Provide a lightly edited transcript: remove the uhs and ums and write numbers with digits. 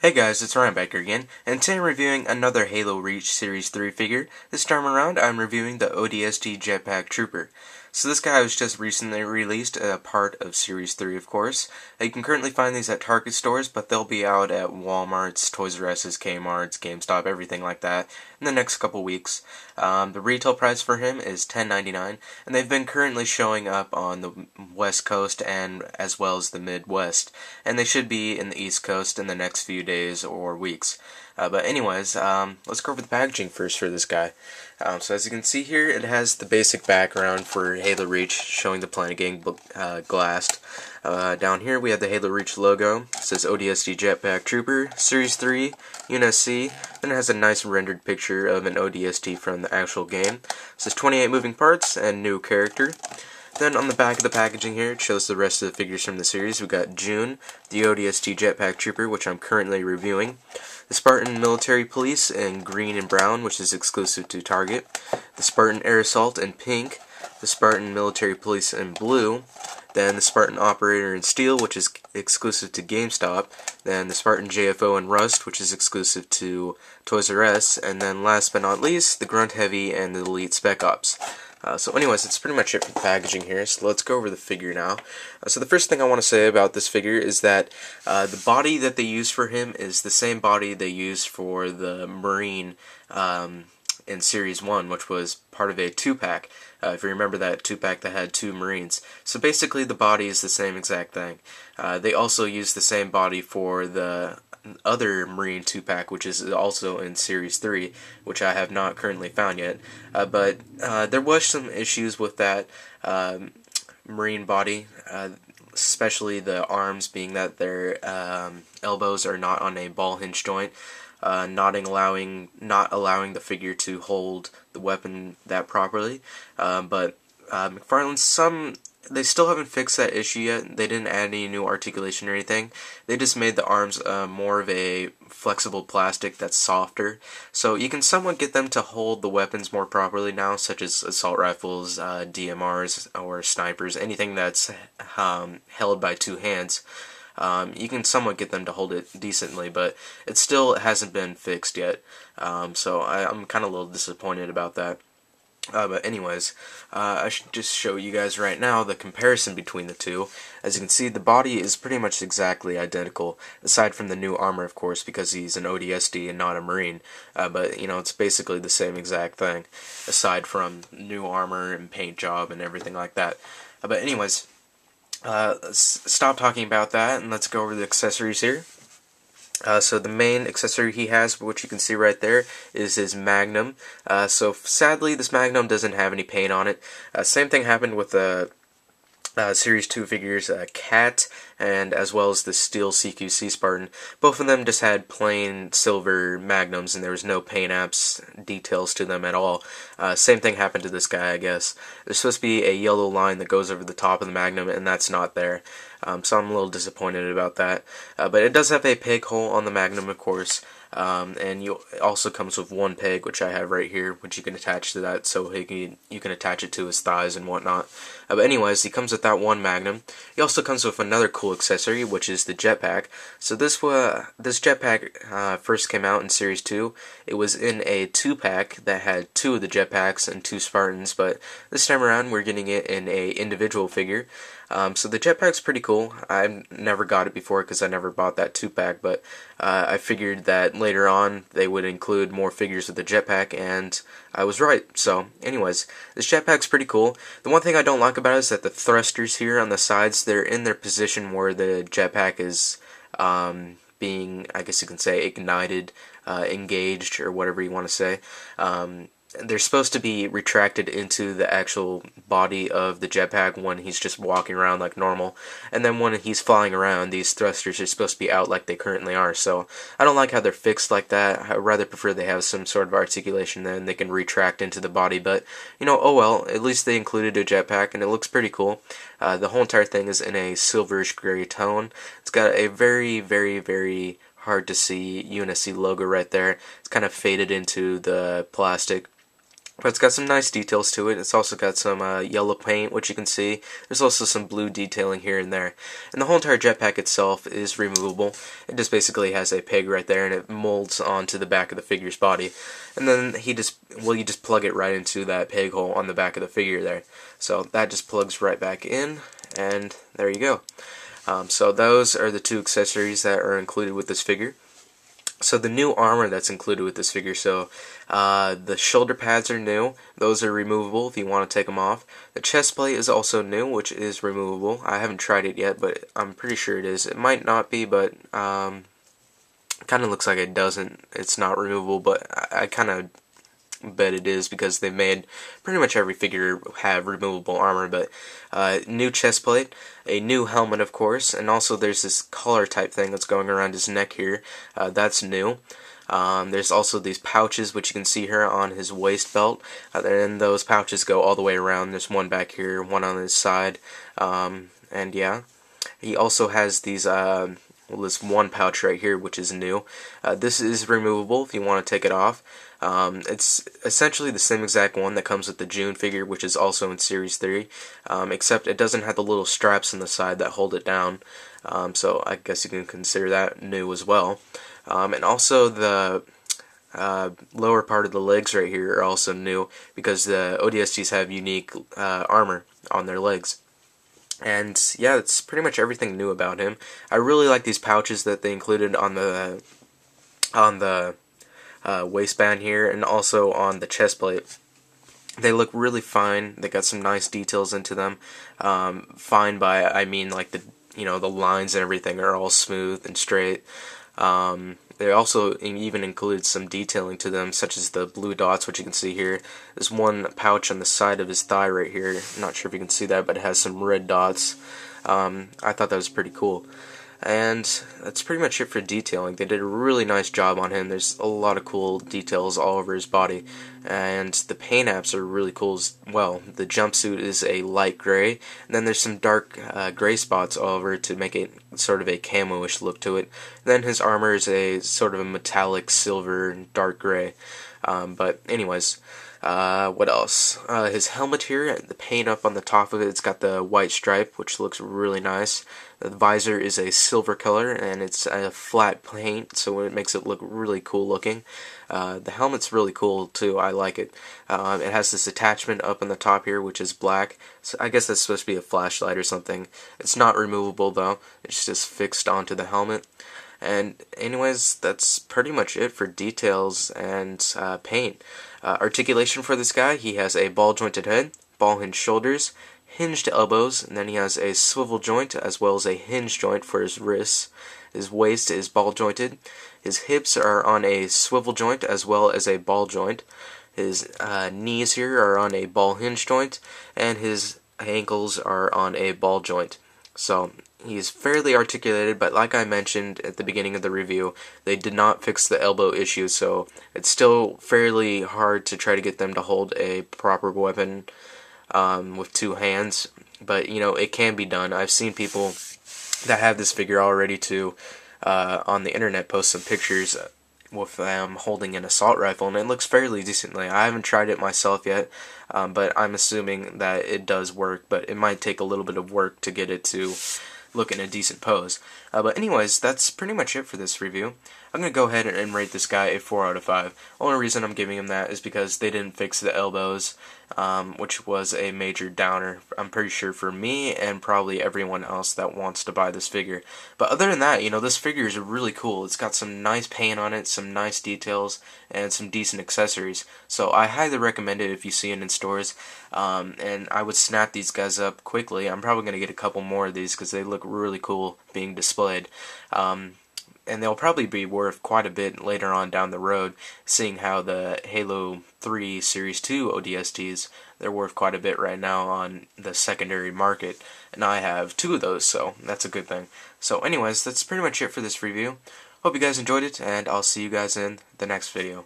Hey guys, it's Ryan back here again, and today I'm reviewing another Halo Reach Series 3 figure. This time around, I'm reviewing the ODST Jetpack Trooper. So this guy was just recently released, a part of Series 3 of course. You can currently find these at Target stores, but they'll be out at Walmart's, Toys R Us's, Kmart's, GameStop, everything like that in the next couple weeks. The retail price for him is $10.99, and they've been currently showing up on the West Coast and as well as the Midwest, and they should be in the East Coast in the next few days or weeks. But anyways, let's go over the packaging first for this guy. So as you can see here, it has the basic background for Halo Reach showing the planet getting glassed. Down here we have the Halo Reach logo. It says ODST Jetpack Trooper, Series 3, Unit C. Then it has a nice rendered picture of an ODST from the actual game. It says 28 moving parts and new character. Then on the back of the packaging here, it shows the rest of the figures from the series. We've got June, the ODST Jetpack Trooper, which I'm currently reviewing. The Spartan Military Police in green and brown, which is exclusive to Target. The Spartan Air Assault in pink. The Spartan Military Police in blue. Then the Spartan Operator in steel, which is exclusive to GameStop. Then the Spartan JFO in rust, which is exclusive to Toys R Us. And then last but not least, the Grunt Heavy and the Elite Spec Ops. So anyways, that's pretty much it for the packaging here, so let's go over the figure now. So the first thing I want to say about this figure is that the body that they use for him is the same body they used for the Marine in Series 1, which was part of a 2-pack. If you remember that 2-pack that had 2 Marines. So basically the body is the same exact thing. They also use the same body for the other Marine 2-pack, which is also in Series 3, which I have not currently found yet. But there was some issues with that Marine body, especially the arms, being that their elbows are not on a ball hinge joint, not allowing the figure to hold the weapon that properly. But McFarlane's they still haven't fixed that issue yet. They didn't add any new articulation or anything. They just made the arms more of a flexible plastic that's softer. So you can somewhat get them to hold the weapons more properly now, such as assault rifles, DMRs, or snipers, anything that's held by 2 hands. You can somewhat get them to hold it decently, but it still hasn't been fixed yet. So I'm kind of a little disappointed about that. But anyways, I should just show you guys right now the comparison between the two. As you can see, the body is pretty much exactly identical, aside from the new armor, of course, because he's an ODST and not a Marine. But, you know, it's basically the same exact thing, aside from new armor and paint job and everything like that. But anyways, let's stop talking about that, and let's go over the accessories here. So the main accessory he has, which you can see right there, is his Magnum. So sadly, this Magnum doesn't have any paint on it. Same thing happened with the Series 2 figures, Cat, and as well as the Steel CQC Spartan. Both of them just had plain silver Magnums, and there was no paint apps details to them at all. Same thing happened to this guy, I guess. There's supposed to be a yellow line that goes over the top of the Magnum, and that's not there. So I'm a little disappointed about that. But it does have a peg hole on the Magnum, of course. And it also comes with one peg, which I have right here, which you can attach to that, so you can attach it to his thighs and whatnot. But anyways, he comes with that one Magnum. He also comes with another cool accessory, which is the jetpack. So this jetpack first came out in Series 2. It was in a 2-pack that had 2 of the jetpacks and 2 Spartans, but this time around we're getting it in a individual figure. So the jetpack's pretty cool. I've never got it before because I never bought that 2-pack, but I figured that later on they would include more figures with the jetpack, and I was right. So anyways, this jetpack's pretty cool. The one thing I don't like about it is that the thrusters here on the sides, they're in their position where the jetpack is being, I guess you can say, ignited, engaged, or whatever you want to say. They're supposed to be retracted into the actual body of the jetpack when he's just walking around like normal, and then when he's flying around, these thrusters are supposed to be out like they currently are. So I don't like how they're fixed like that. I rather prefer they have some sort of articulation, then they can retract into the body. But you know, oh well, at least they included a jetpack, and it looks pretty cool. The whole entire thing is in a silverish gray tone. It's got a very, very, very hard to see UNSC logo right there. It's kind of faded into the plastic. But it's got some nice details to it. It's also got some yellow paint, which you can see. There's also some blue detailing here and there. And the whole entire jetpack itself is removable. It just basically has a peg right there, and it molds onto the back of the figure's body. And then you just plug it right into that peg hole on the back of the figure there. So that just plugs right back in, and there you go. So those are the two accessories that are included with this figure. So the new armor that's included with this figure, so the shoulder pads are new. Those are removable if you want to take them off. The chest plate is also new, which is removable. I haven't tried it yet, but I'm pretty sure it is. It might not be, but kind of looks like it doesn't. It's not removable, but I kind of bet it is because they made pretty much every figure have removable armor. But new chest plate, a new helmet of course, and also there's this collar type thing that's going around his neck here. That's new. There's also these pouches which you can see here on his waist belt, and those pouches go all the way around. There's one back here, one on his side, and yeah, he also has these this one pouch right here which is new. This is removable if you want to take it off. It's essentially the same exact one that comes with the June figure, which is also in Series 3, except it doesn't have the little straps on the side that hold it down, so I guess you can consider that new as well. And also the lower part of the legs right here are also new because the ODSTs have unique armor on their legs. And yeah, it's pretty much everything new about him. I really like these pouches that they included on the waistband here and also on the chest plate. They look really fine. They got some nice details into them. Fine by I mean like the lines and everything are all smooth and straight. They also even include some detailing to them, such as the blue dots, which you can see here. There's one pouch on the side of his thigh right here. I'm not sure if you can see that, but it has some red dots. I thought that was pretty cool. And that's pretty much it for detailing. They did a really nice job on him. There's a lot of cool details all over his body. And the paint apps are really cool as well. The jumpsuit is a light gray, and then there's some dark gray spots all over to make it sort of a camo-ish look to it. And then his armor is a sort of a metallic silver and dark gray. But anyways, what else? His helmet here, the paint up on the top of it, it's got the white stripe, which looks really nice. The visor is a silver color, and it's a flat paint, so it makes it look really cool looking. The helmet's really cool too. I like it. It has this attachment up on the top here, which is black. So I guess that's supposed to be a flashlight or something. It's not removable though. It's just fixed onto the helmet. And anyways, that's pretty much it for details and paint. Articulation for this guy, he has a ball jointed head, ball hinged shoulders, hinged elbows, and then he has a swivel joint as well as a hinge joint for his wrists. His waist is ball jointed. His hips are on a swivel joint as well as a ball joint. His knees here are on a ball hinge joint, and his ankles are on a ball joint. So he's fairly articulated, but like I mentioned at the beginning of the review, they did not fix the elbow issue, so it's still fairly hard to try to get them to hold a proper weapon with two hands. But it can be done. I've seen people that have this figure already to on the internet post some pictures with them holding an assault rifle, and it looks fairly decently. I haven't tried it myself yet, but I'm assuming that it does work, but it might take a little bit of work to get it to look in a decent pose. But anyways, that's pretty much it for this review. I'm going to go ahead and rate this guy a 4 out of 5. Only reason I'm giving him that is because they didn't fix the elbows, which was a major downer, I'm pretty sure, for me and probably everyone else that wants to buy this figure. But other than that, this figure is really cool. It's got some nice paint on it, some nice details, and some decent accessories. So I highly recommend it if you see it in stores, and I would snap these guys up quickly. I'm probably going to get a couple more of these because they look really cool being displayed. And they'll probably be worth quite a bit later on down the road, seeing how the Halo 3 Series 2 ODSTs, they're worth quite a bit right now on the secondary market, and I have 2 of those, so that's a good thing. So anyways, that's pretty much it for this review. Hope you guys enjoyed it, and I'll see you guys in the next video.